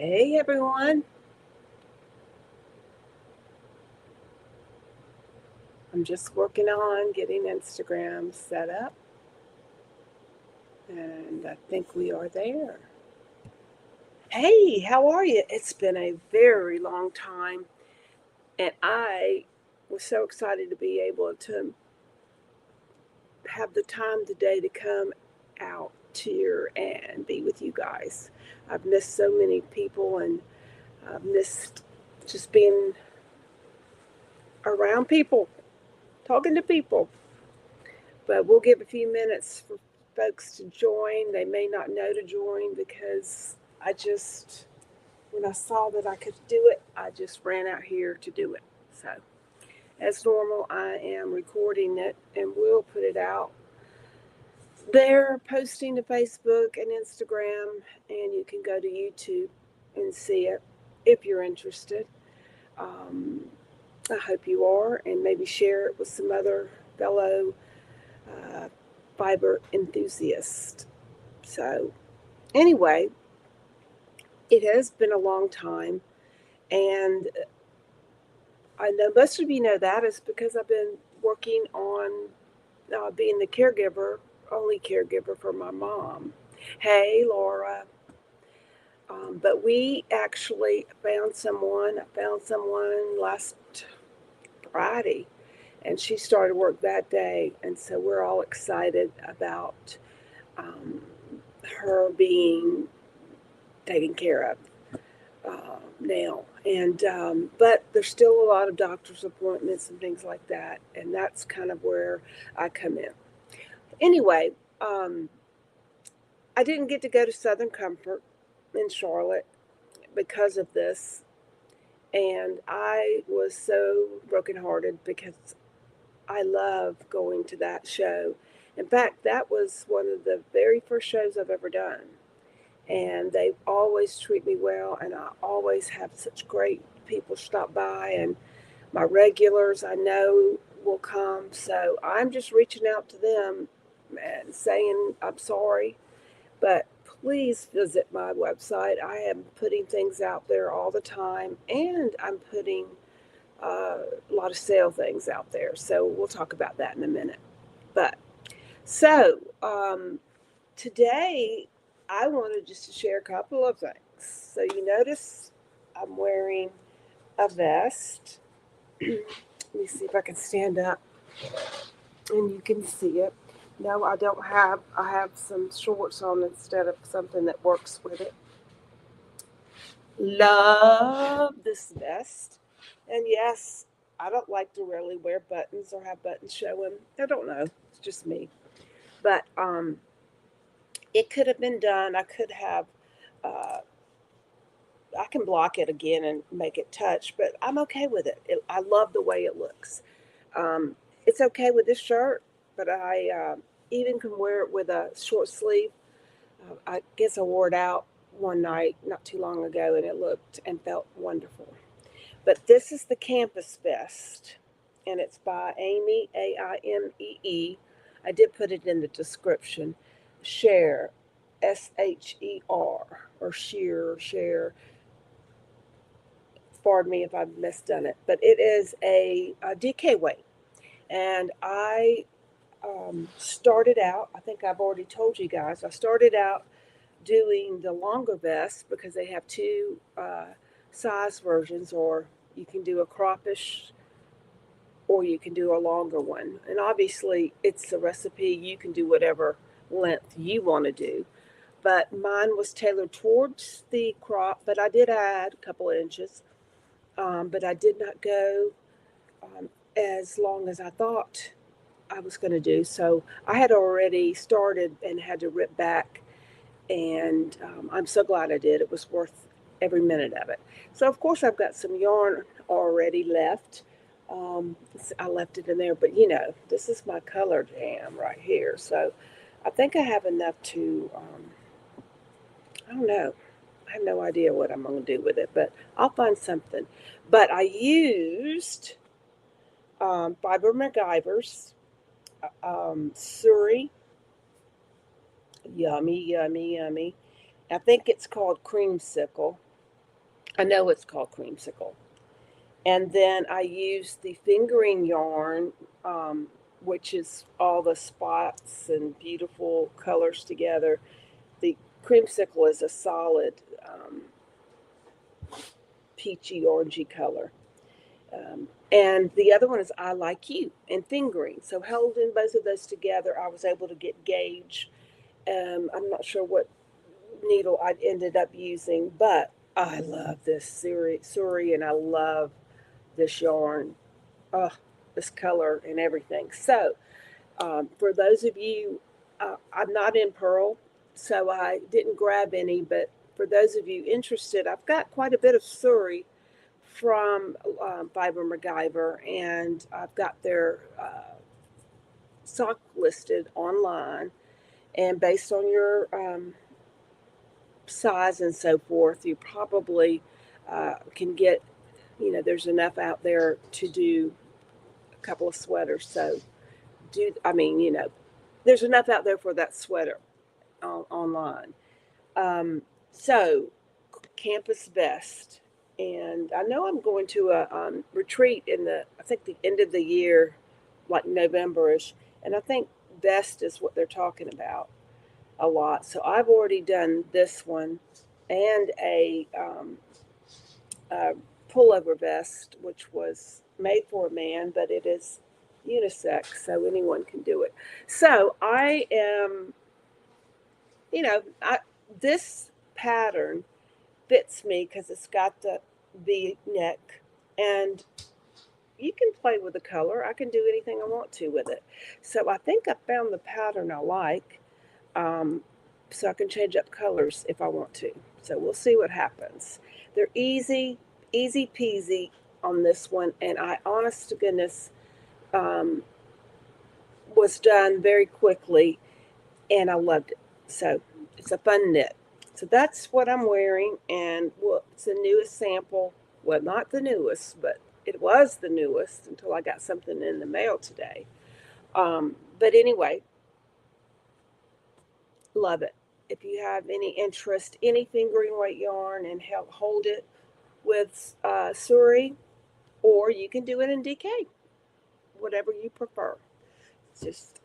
Hey everyone, I'm just working on getting Instagram set up and I think we are there. Hey, how are you? It's been a very long time and I was so excited to be able to have the time today to come out here and be with you guys. I've missed so many people and I've missed just being around people, talking to people. But we'll give a few minutes for folks to join. They may not know to join because when I saw that I could do it, I just ran out here to do it. So, as normal, I am recording it and we'll put it out. They're posting to Facebook and Instagram, and you can go to YouTube and see it if you're interested. Um, I hope you are, and maybe share it with some other fellow uh, fiber enthusiast. So, anyway, it has been a long time, and I know most of you know that is because I've been working on being the caregiver, only caregiver for my mom. Hey, Laura. But we actually found someone. I found someone last Friday, and she started work that day, and so we're all excited about um, her being taken care of now. And but there's still a lot of doctor's appointments and things like that, and that's kind of where I come in. Anyway, um, I didn't get to go to Southern Comfort in Charlotte because of this, and I was so brokenhearted because I love going to that show. In fact, that was one of the very first shows I've ever done. And they always treat me well, and I always have such great people stop by, and my regulars I know will come. So I'm just reaching out to them and saying I'm sorry, but please visit my website. I am putting things out there all the time, and I'm putting a lot of sale things out there. So we'll talk about that in a minute. But so today I wanted just to share a couple of things. So you notice I'm wearing a vest. Let me see if I can stand up and you can see it. No, I don't have, I have some shorts on instead of something that works with it. Love this vest. And yes, I don't like to really wear buttons or have buttons showing. I don't know. It's just me. But it could have been done. I could have uh, I can block it again and make it touch, but I'm okay with it. I love the way it looks. It's okay with this shirt, but I even can wear it with a short sleeve. I guess I wore it out one night not too long ago, and it looked and felt wonderful. But this is the Campus Vest, and it's by Aimee, Aimee. I did put it in the description. Sher, Sher, or Sher. Pardon me if I've misdone it, but it is a DK weight. And I started out, I think I've already told you guys, I started out doing the longer vest because they have two size versions, or you can do a croppish or you can do a longer one. And obviously, it's a recipe. You can do whatever length you want to do. But mine was tailored towards the crop, but I did add a couple of inches. But I did not go um, as long as I thought I was going to do. So I had already started and had to rip back, and I'm so glad I did. It was worth every minute of it. So, of course, I've got some yarn already left. I left it in there, but this is my color jam right here. So I think I have enough to, I don't know. I have no idea what I'm going to do with it, but I'll find something. But I used fiber McGyver's, Siri, yummy, yummy, yummy. I think it's called Creamcycle. I know it's called Creamcycle. And then I use the fingering yarn, which is all the spots and beautiful colors together. The Creamcycle is a solid peachy orangey color. And the other one is I Like You and fingering. So holding both of those together, I was able to get gauge. I'm not sure what needle I ended up using, but I love this Suri, and I love this yarn. Oh, this color and everything. So for those of you, I'm not in Pearl, so I didn't grab any, but for those of you interested, I've got quite a bit of Suri from Fiber McGyverr, and I've got their sock listed online. And based on your size and so forth, you probably can get, there's enough out there to do a couple of sweaters. So there's enough out there for that sweater online. So campus vest. And I know I'm going to a retreat I think the end of the year, like November-ish. And I think vest is what they're talking about a lot. So I've already done this one and a pullover vest, which was made for a man, but it is unisex, so anyone can do it. So I am, this pattern fits me because it's got the V-neck, and you can play with the color. I can do anything I want to with it. So I think I found the pattern I like. So I can change up colors if I want to. So we'll see what happens. They're easy peasy on this one, and I, honest to goodness, was done very quickly, and I loved it. So it's a fun knit. So that's what I'm wearing, and it's the newest sample. Well, not the newest, but it was the newest until I got something in the mail today. But anyway, love it. If you have any interest, any fingering weight yarn, and hold it with Suri, or you can do it in DK, whatever you prefer.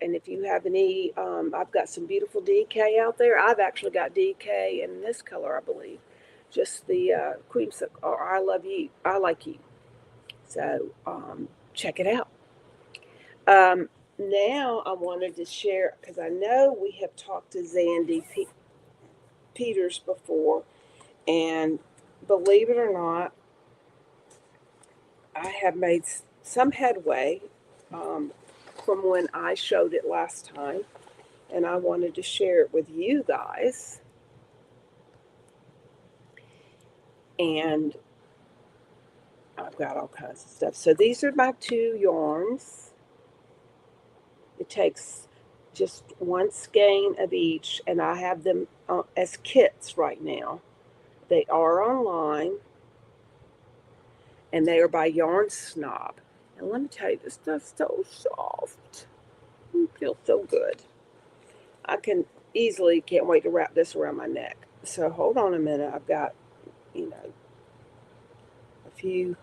And if you have any, I've got some beautiful DK out there. I've actually got DK in this color, I believe. Just the Creamcycle, or I Like You. So check it out. Now I wanted to share, because I know we have talked to Xandy Peters before, and believe it or not, I have made some headway from when I showed it last time, and I wanted to share it with you guys. And I've got all kinds of stuff. So these are my 2 yarns. It takes just 1 skein of each, and I have them as kits right now. They are online, and they are by Yarn Snob. And let me tell you, this stuff's so soft. It feels so good. I can't wait to wrap this around my neck. So hold on a minute. I've got, a few.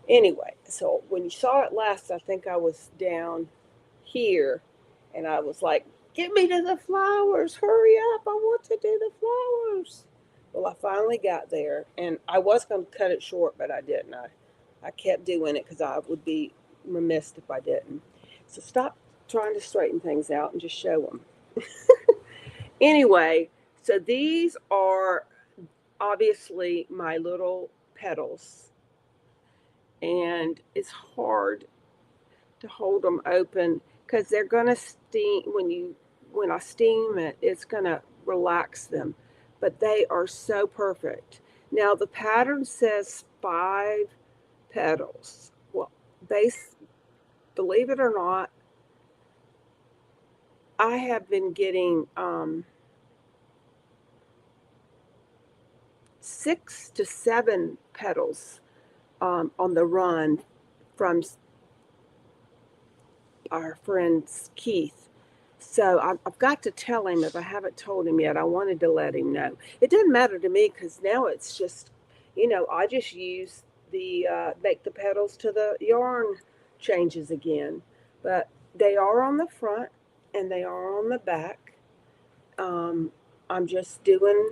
Anyway, so when you saw it last, I think I was down here, and I was like, get me to the flowers. Hurry up. I want to do the flowers. Well, I finally got there, and I was going to cut it short, but I didn't. I kept doing it because I would be remiss if I didn't. So stop trying to straighten things out and just show them. Anyway, so these are obviously my little petals, and it's hard to hold them open because they're going to steam. When I steam it, it's going to relax them, but they are so perfect. Now the pattern says 5 petals. Well, believe it or not, I have been getting 6 to 7 petals on the run from our friend Keith. So I've got to tell him. If I haven't told him yet, I wanted to let him know. It doesn't matter to me because now it's just, you know, I just use the make the petals to the yarn changes again. But they are on the front and they are on the back. Um, I'm just doing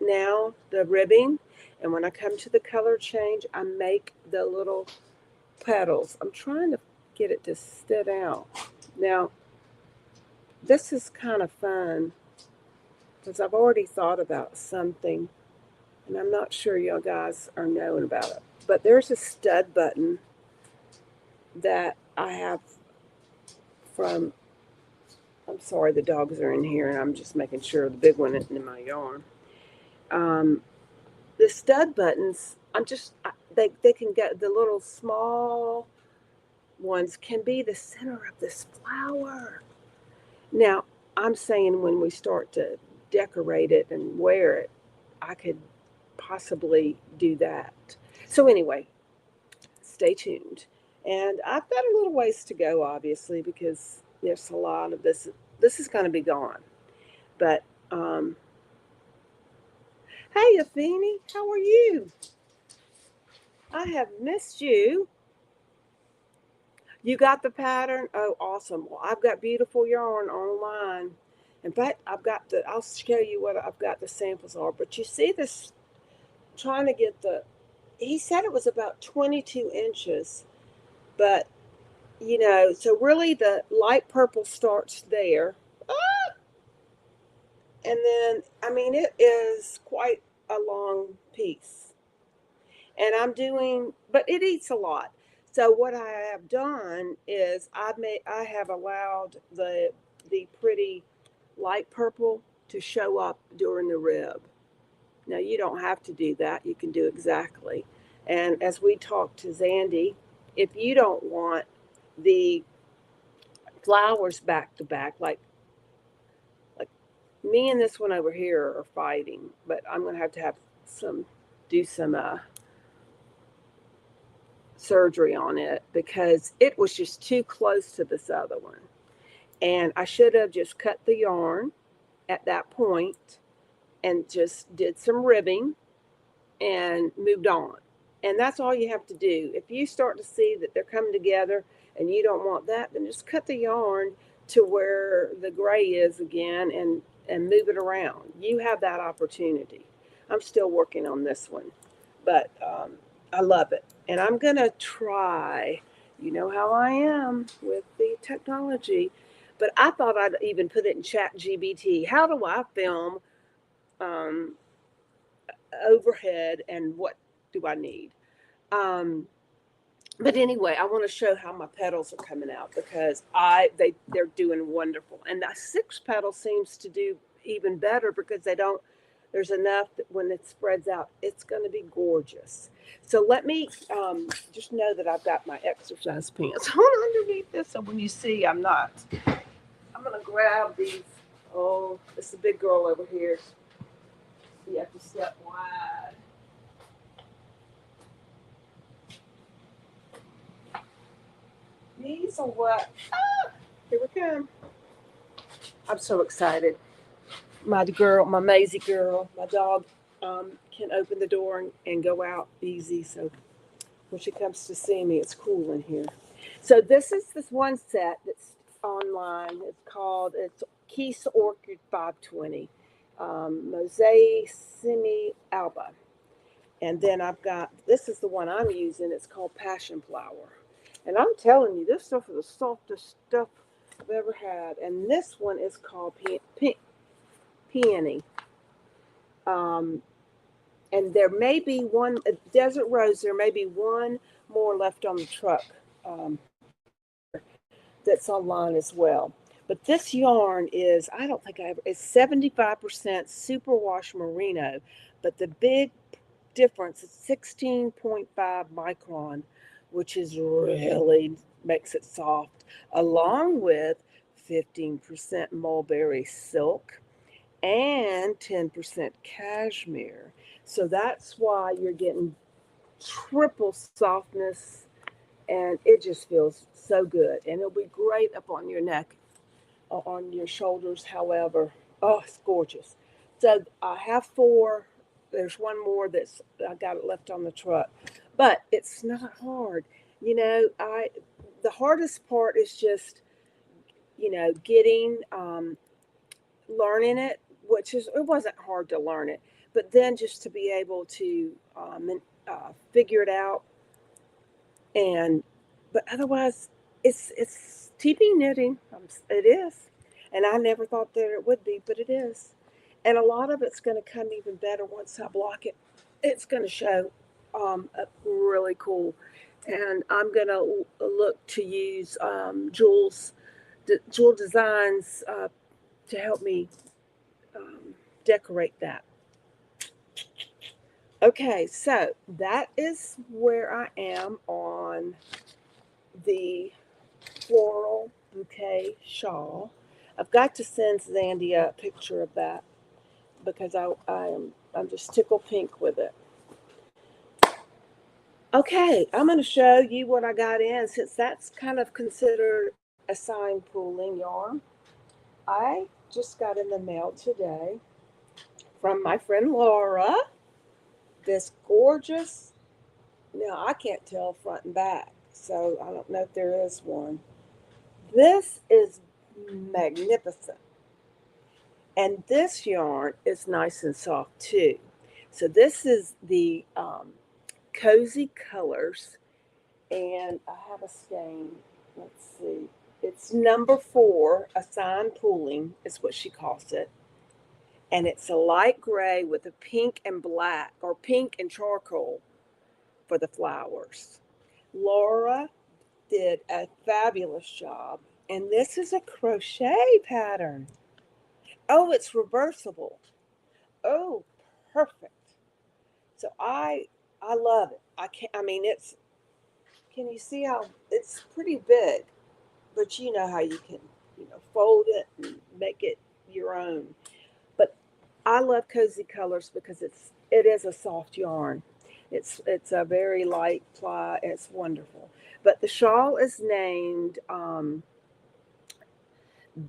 now the ribbing, and when I come to the color change, I make the little petals. I'm trying to get it to sit out. Now, this is kind of fun because I've already thought about something, and I'm not sure y'all guys are knowing about it. But there's a stud button that I have from, I'm sorry, the dogs are in here, and I'm just making sure the big one isn't in my yarn. The stud buttons, they can get the little small ones can be the center of this flower. Now, I'm saying when we start to decorate it and wear it, I could possibly do that. So anyway, stay tuned. And I've got a little ways to go, obviously, because there's a lot of this. This is going to be gone. But, hey, Athene, how are you? I have missed you. You got the pattern? Oh, awesome. Well, I've got beautiful yarn online. In fact, I'll show you what I've got the samples are. But you see this, trying to get he said it was about 22 inches. But, you know, so really the light purple starts there. Ah! And then, I mean, it is quite a long piece. And but it eats a lot. So what I have done is I have allowed the pretty light purple to show up during the rib. Now you don't have to do that. You can do exactly. And as we talked to Xandy, if you don't want the flowers back to back, like me and this one over here are fighting, but I'm gonna have to do some surgery on it because it was just too close to this other one. And I should have just cut the yarn at that point and just did some ribbing and moved on. And that's all you have to do. If you start to see that they're coming together and you don't want that, then just cut the yarn to where the gray is again and move it around. You have that opportunity. I'm still working on this one, but I love it. And I'm going to try, you know how I am with the technology, but I thought I'd even put it in Chat GBT. How do I film overhead and what do I need? But anyway, I want to show how my petals are coming out because they're doing wonderful. And the 6 petal seems to do even better because there's enough that when it spreads out, it's going to be gorgeous. So let me just know that I've got my exercise pants on underneath this. So when you see, I'm going to grab these. Oh, this is a big girl over here. You have to step wide. These are what? Ah, here we come. I'm so excited. My Maisie girl, my dog, can open the door and go out easy. So when she comes to see me, it's cool in here. So this is this one set that's online. It's Keys Orchid 520, Mosaic Semi Alba. And then this is the one I'm using. It's called Passion Flower. And I'm telling you, this stuff is the softest stuff I've ever had. And this one is called Peony. And there may be one, Desert Rose, there may be one more left on the truck that's online as well. But this yarn is, I don't think it's 75% superwash merino. But the big difference is 16.5 micron, which is really makes it soft, along with 15% mulberry silk and 10% cashmere. So that's why you're getting triple softness, and it just feels so good. And it'll be great up on your neck, on your shoulders, however. Oh, it's gorgeous. So I have 4 there's one more that's I got it left on the truck, but it's not hard. You know, the hardest part is just, you know, getting learning it, which is it wasn't hard to learn it, but then just to be able to figure it out. And but otherwise, it's TP knitting. It is, and I never thought that it would be, but it is. And a lot of it's going to come even better once I block it. It's going to show up really cool, and I'm going to look to use Jewel Designs to help me decorate that. Okay, so that is where I am on the Floral Bouquet shawl. I've got to send Xandy a picture of that because I'm just tickle pink with it. Okay, I'm going to show you what I got in since that's kind of considered a sign pooling yarn. I just got in the mail today from my friend Laura this gorgeous, now I can't tell front and back, so I don't know if there is one. This is magnificent. And this yarn is nice and soft too. So this is the Cozy Colors, and I have a skein. Let's see. It's number 4, a sign pooling is what she calls it. And it's a light gray with a pink and black, or pink and charcoal for the flowers. Laura did a fabulous job. And this is a crochet pattern. Oh, it's reversible. Oh, perfect. So I love it. I mean it's, can you see how it's pretty big, but you know how you can, you know, fold it and make it your own. But I love Cozy Colors because it is a soft yarn. It's a very light ply. It's wonderful. But the shawl is named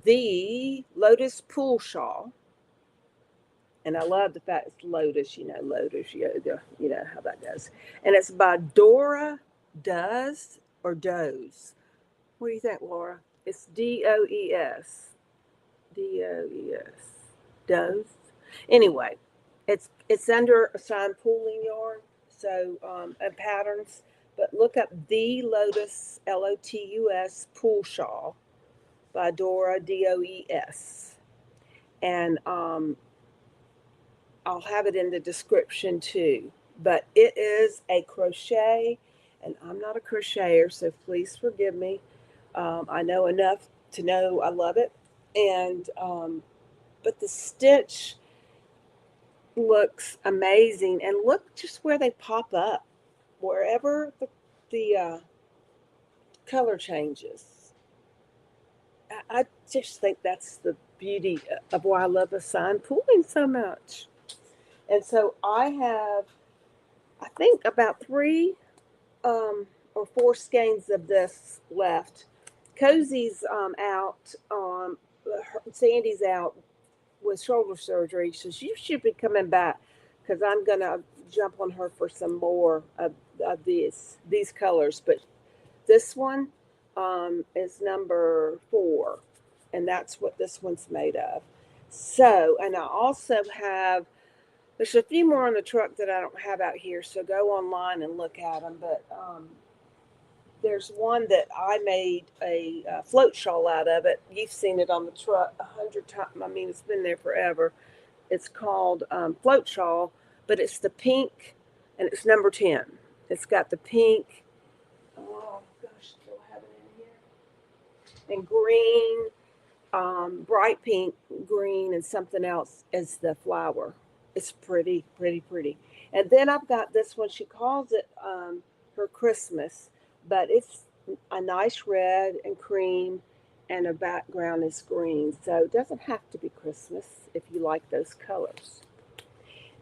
the Lotus Pool Shawl. And I love the fact it's Lotus, you know, Lotus yoga, you know how that goes. And it's by Dora Does or Does. What do you think, Laura? It's Does. Does. Does. Anyway, it's under a sign pooling yarn, so and patterns. But look up the Lotus Lotus Pool Shawl by Dora Does, and I'll have it in the description too. But it is a crochet, and I'm not a crocheter, so please forgive me. I know enough to know I love it, and but the stitch looks amazing, and look just where they pop up, wherever the color changes. I just think that's the beauty of why I love a sign pooling so much. And so I have, I think, about 3 or 4 skeins of this left. Cozy's out, Sandy's out with shoulder surgery, so she should be coming back because I'm gonna jump on her for some more of these colors. But this one is number 4, and that's what this one's made of. So, and I also have, there's a few more on the truck that I don't have out here, so go online and look at them. But there's one that I made a float shawl out of it. You've seen it on the truck 100 times. I mean, it's been there forever. It's called Float Shawl, but it's the pink, and it's number 10. It's got the pink, oh gosh, do I have it in here? And green, bright pink, green, and something else as the flower. It's pretty, pretty, pretty. And then I've got this one. She calls it her Christmas, but it's a nice red and cream, and her background is green. So it doesn't have to be Christmas if you like those colors.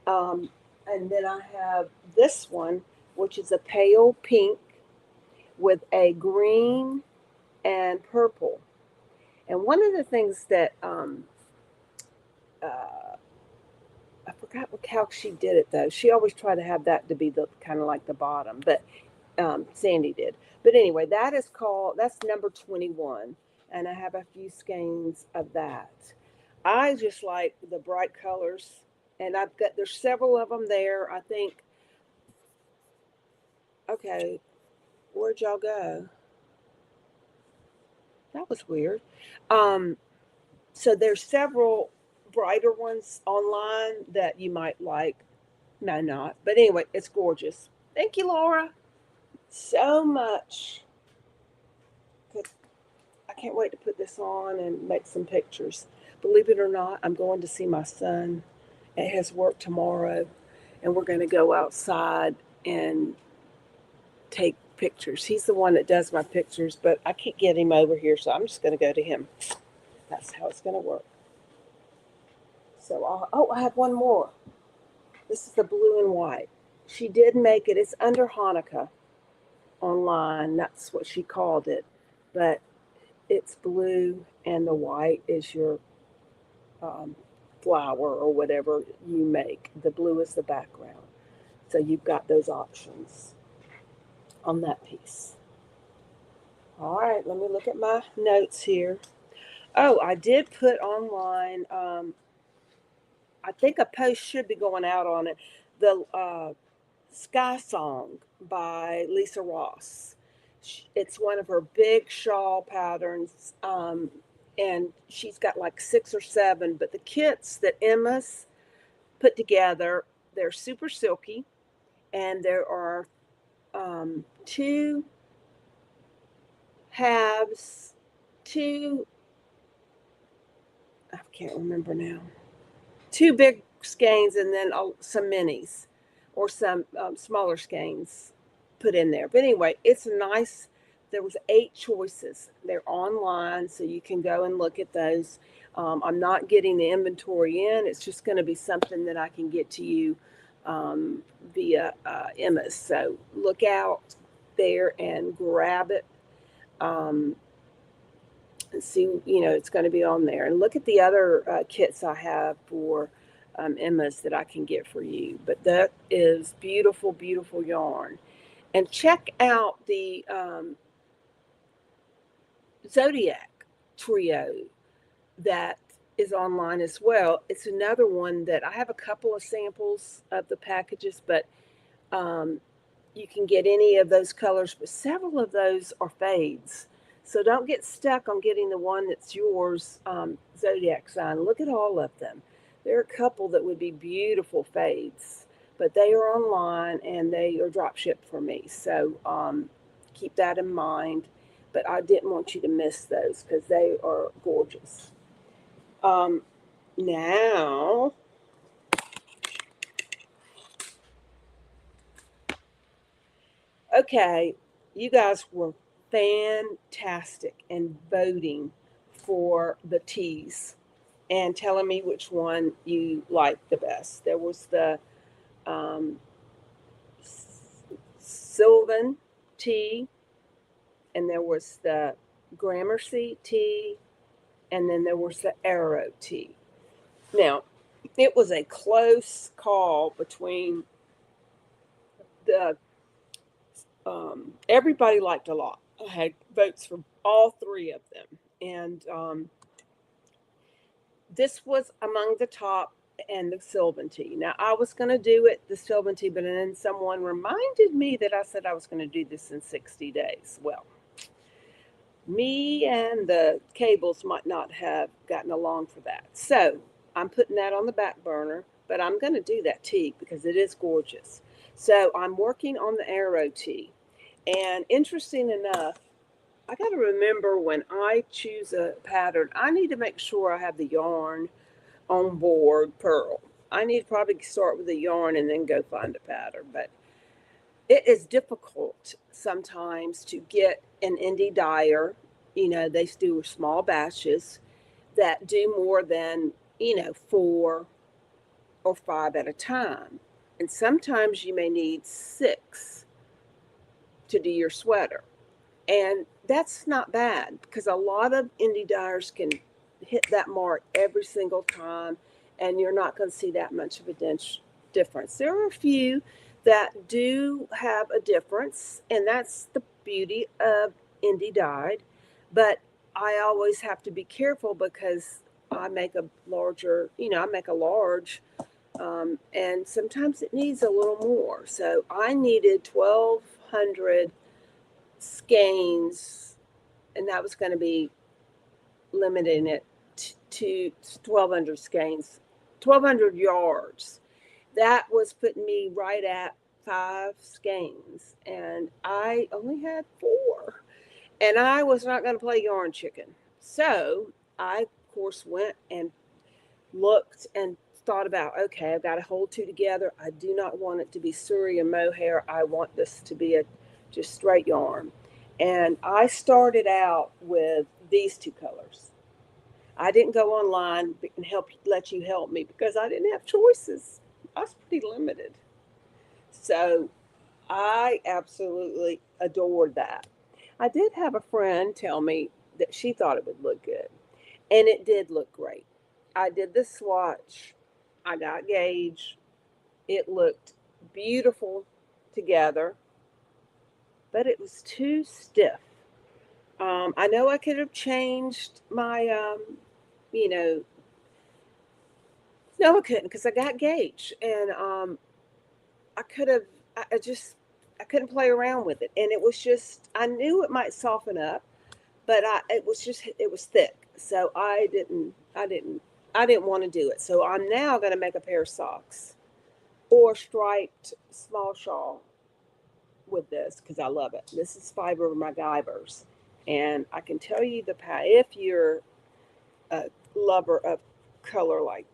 And then I have this one, which is a pale pink with a green and purple. And one of the things that I forgot how she did it though. She always tried to have that to be the kind of like the bottom, but Xandy did. But anyway, that's number 21, and I have a few skeins of that. I just like the bright colors, and there's several of them there. I think. Okay, where'd y'all go? That was weird. Um, so there's several brighter ones online that you might like. No, not. But anyway, it's gorgeous. Thank you, Laura, so much. I can't wait to put this on and make some pictures. Believe it or not, I'm going to see my son at his work tomorrow, and we're going to go outside and take pictures. He's the one that does my pictures, but I can't get him over here, so I'm just going to go to him. That's how it's going to work. So, I have one more. This is the blue and white. She did make it. It's under Hanukkah online. That's what she called it. But it's blue and the white is your flower or whatever you make. The blue is the background. So you've got those options on that piece. All right, let me look at my notes here. Oh, I did put online, I think a post should be going out on it, the Sky Song by Lisa Ross. It's one of her big shawl patterns, and she's got like 6 or 7, but the kits that Emma's put together, they're super silky, and there are 2 halves, 2, I can't remember now, 2 big skeins, and then some minis or some smaller skeins put in there. But anyway, it's nice. There was 8 choices. They're online, so you can go and look at those. I'm not getting the inventory in. It's just going to be something that I can get to you via Emma's. So look out there and grab it. And see, it's going to be on there. And look at the other kits I have for Emma's that I can get for you. But that is beautiful, beautiful yarn. And check out the Zodiac trio that is online as well. It's another one that I have a couple of samples of the packages, but you can get any of those colors, but several of those are fades. So don't get stuck on getting the one that's yours, Zodiac sign. Look at all of them. There are a couple that would be beautiful fades, but they are online and they are drop shipped for me. So keep that in mind. But I didn't want you to miss those because they are gorgeous. Now, okay, you guys were fantastic in voting for the teas and telling me which one you liked the best. There was the Sylvan tea, and there was the Gramercy tea, and then there was the Arrow tea. Now, it was a close call between the everybody liked a lot. I had votes for all 3 of them, and this was among the top, and the Sylvan tea. Now I was going to do it the Sylvan tea, but then someone reminded me that I said I was going to do this in 60 days. Well, me and the cables might not have gotten along for that, so I'm putting that on the back burner. But I'm going to do that tea because it is gorgeous. So I'm working on the Arrow tea. And interesting enough, I got to remember when I choose a pattern, I need to make sure I have the yarn on board pearl. I need to probably start with the yarn and then go find a pattern. But it is difficult sometimes to get an indie dyer. They do small batches that do more than, 4 or 5 at a time. And sometimes you may need 6 to do your sweater. And that's not bad because a lot of indie dyers can hit that mark every single time and you're not going to see that much of a difference. There are a few that do have a difference, and that's the beauty of indie dyed. But I always have to be careful because I make a larger, I make a large, and sometimes it needs a little more. So I needed 1,200 skeins, and that was going to be limiting it to 1,200 skeins, 1,200 yards. That was putting me right at 5 skeins, and I only had 4. And I was not going to play yarn chicken. So I, of course, went and looked and thought about, okay, I've got to hold 2 together. I do not want it to be Suri and mohair. I want this to be a just straight yarn. And I started out with these 2 colors. I didn't go online and let you help me because I didn't have choices. I was pretty limited. So I absolutely adored that. I did have a friend tell me that she thought it would look good, and it did look great. I did the swatch. I got gauge. It looked beautiful together, but it was too stiff. I know I could have changed my, no, I couldn't because I got gauge, and I could have, I couldn't play around with it, and it was just, I knew it might soften up, but it was thick, so I didn't want to do it. So I'm now going to make a pair of socks or striped small shawl with this because I love it. This is fiber McGyver's, and I can tell you if you're a lover of color like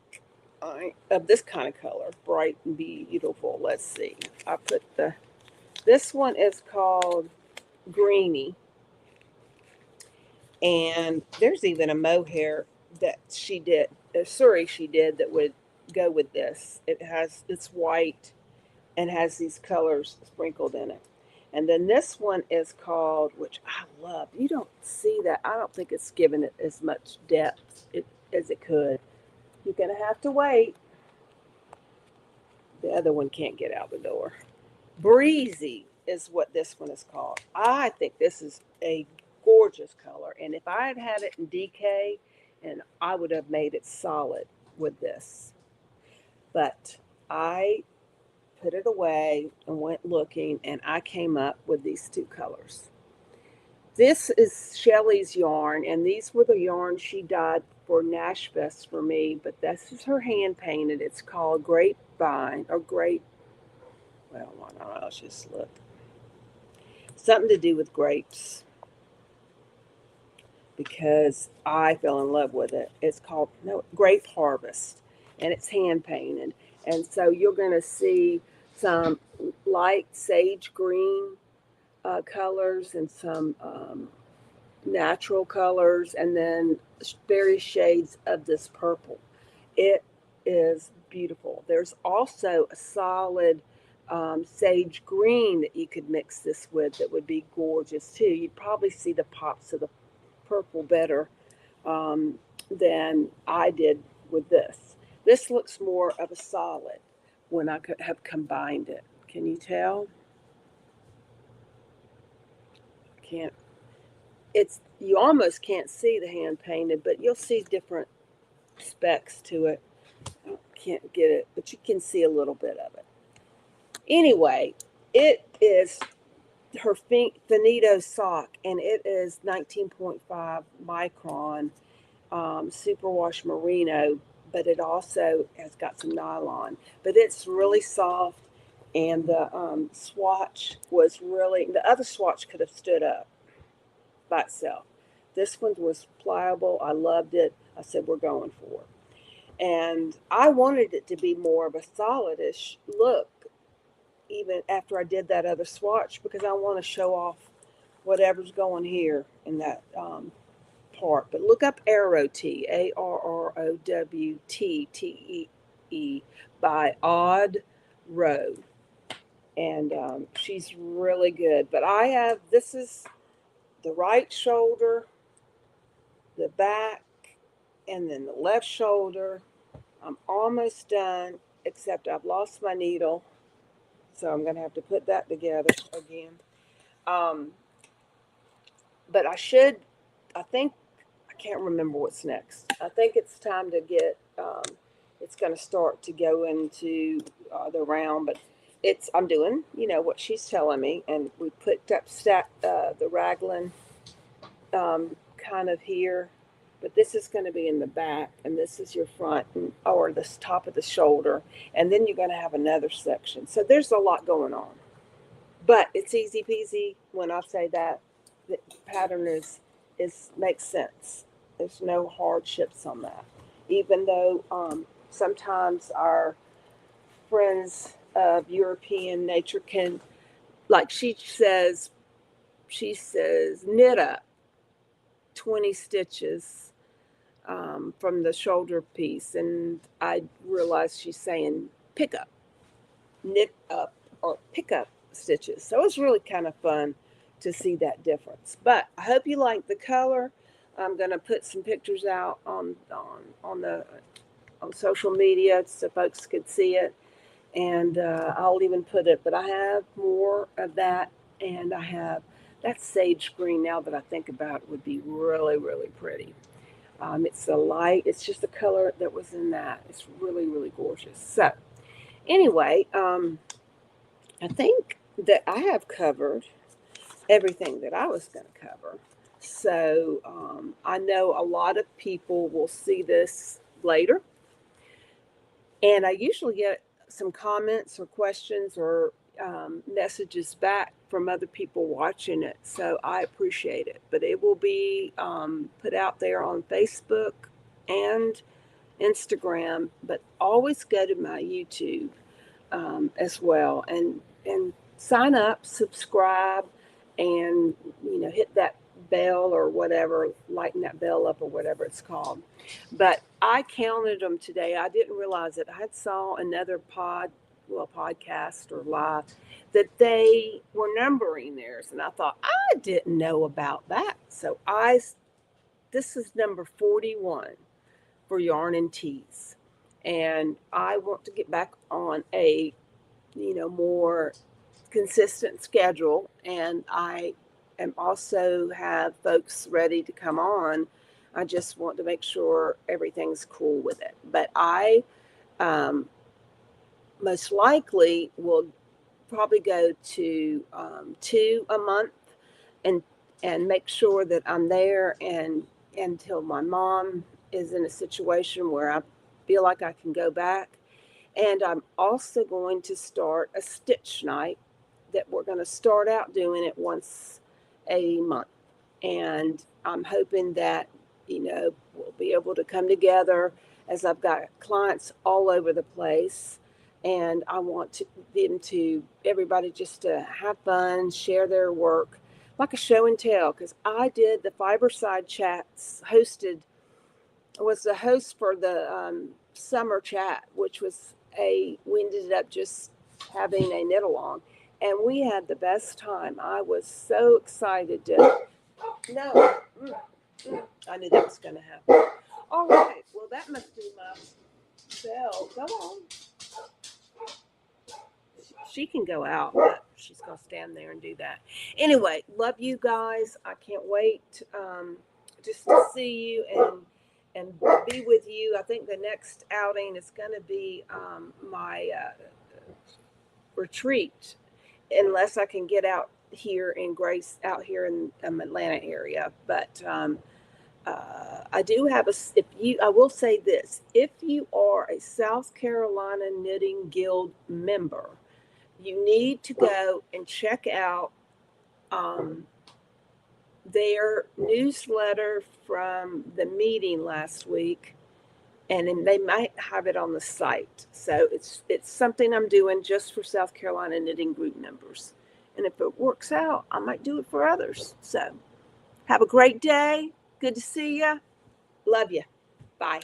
of this kind of color, bright and beautiful. Let's see. This one is called Greeny, and there's even a mohair that she did, she did that would go with this. It's white and has these colors sprinkled in it. And then this one is called, which I love. You don't see that. I don't think it's given it as much depth as it could. You're going to have to wait. The other one can't get out the door. Breezy is what this one is called. I think this is a gorgeous color. And if I had had it in DK, and I would have made it solid with this. But I put it away and went looking, and I came up with these 2 colors. This is Shelly's yarn, and these were the yarns she dyed for Nashvest for me, but this is her hand painted. It's called Grapevine, or Grape, well, I don't know, let's just look. Something to do with grapes, because I fell in love with it. It's called Grape Harvest, and it's hand painted. And so you're going to see some light sage green colors and some natural colors, and then various shades of this purple. It is beautiful. There's also a solid sage green that you could mix this with that would be gorgeous too. You'd probably see the pops of the purple better than I did with this. This looks more of a solid when I could have combined it. Can you tell? Can't. You almost can't see the hand painted, but you'll see different specks to it. I can't get it, but you can see a little bit of it. Anyway, it is her Finito Sock, and it is 19.5 micron superwash merino, but it also has got some nylon. But it's really soft, and the swatch was really, the other swatch could have stood up by itself. This one was pliable. I loved it. I said, we're going for it. And I wanted it to be more of a solidish look, even after I did that other swatch, because I want to show off whatever's going here in that part. But look up Arrowt, Arrowtee by Odd Row. And she's really good. But this is the right shoulder, the back, and then the left shoulder. I'm almost done, except I've lost my needle, so I'm going to have to put that together again. But I think, I can't remember what's next. I think it's time to get, it's going to start to go into the round, but I'm doing, what she's telling me, and we picked up the raglan kind of here, but this is going to be in the back, and this is your front, or the top of the shoulder, and then you're going to have another section. So there's a lot going on, but it's easy peasy when I say that. The pattern makes sense. There's no hardships on that, even though sometimes our friends of European nature can, like she says knit up 20 stitches from the shoulder piece, and I realized she's saying knit up or pick up stitches. So it's really kind of fun to see that difference. But I hope you like the color. I'm going to put some pictures out on social media so folks could see it, and I'll even put it. But I have more of that, and I have that sage green. Now that I think about it, would be really, really pretty. It's a light. It's just the color that was in that. It's really, really gorgeous. So anyway, I think that I have covered everything that I was going to cover. So I know a lot of people will see this later, and I usually get some comments or questions or messages back from other people watching it, so I appreciate it. But it will be put out there on Facebook and Instagram, but always go to my YouTube as well, and sign up, subscribe, and hit that bell or whatever, lighten that bell up or whatever it's called. But I counted them today. I didn't realize it. I had saw another podcast or live that they were numbering theirs, and I thought I didn't know about that. So this is number 41 for Yarn and Tees, and I want to get back on a more consistent schedule, and I am also have folks ready to come on. I just want to make sure everything's cool with it. But I most likely will probably go to 2 a month, and make sure that I'm there and until my mom is in a situation where I feel like I can go back. And I'm also going to start a stitch night that we're going to start out doing it once a month. And I'm hoping that, we'll be able to come together, as I've got clients all over the place. And I want everybody just to have fun, share their work, like a show and tell. Because I did the Fiberside Chats, was the host for the summer chat, which was we ended up just having a knit along, and we had the best time. I was so excited to. No, I knew that was going to happen. All right, well, that must be my bell. Go on. She can go out, but she's going to stand there and do that. Anyway, love you guys. I can't wait just to see you and be with you. I think the next outing is going to be my retreat, unless I can get out here in Atlanta area. But I do have I will say this: if you are a South Carolina Knitting Guild member, you need to go and check out their newsletter from the meeting last week, and then they might have it on the site. So it's something I'm doing just for South Carolina Knitting Group members, and if it works out, I might do it for others. So have a great day. Good to see you. Love you. Bye.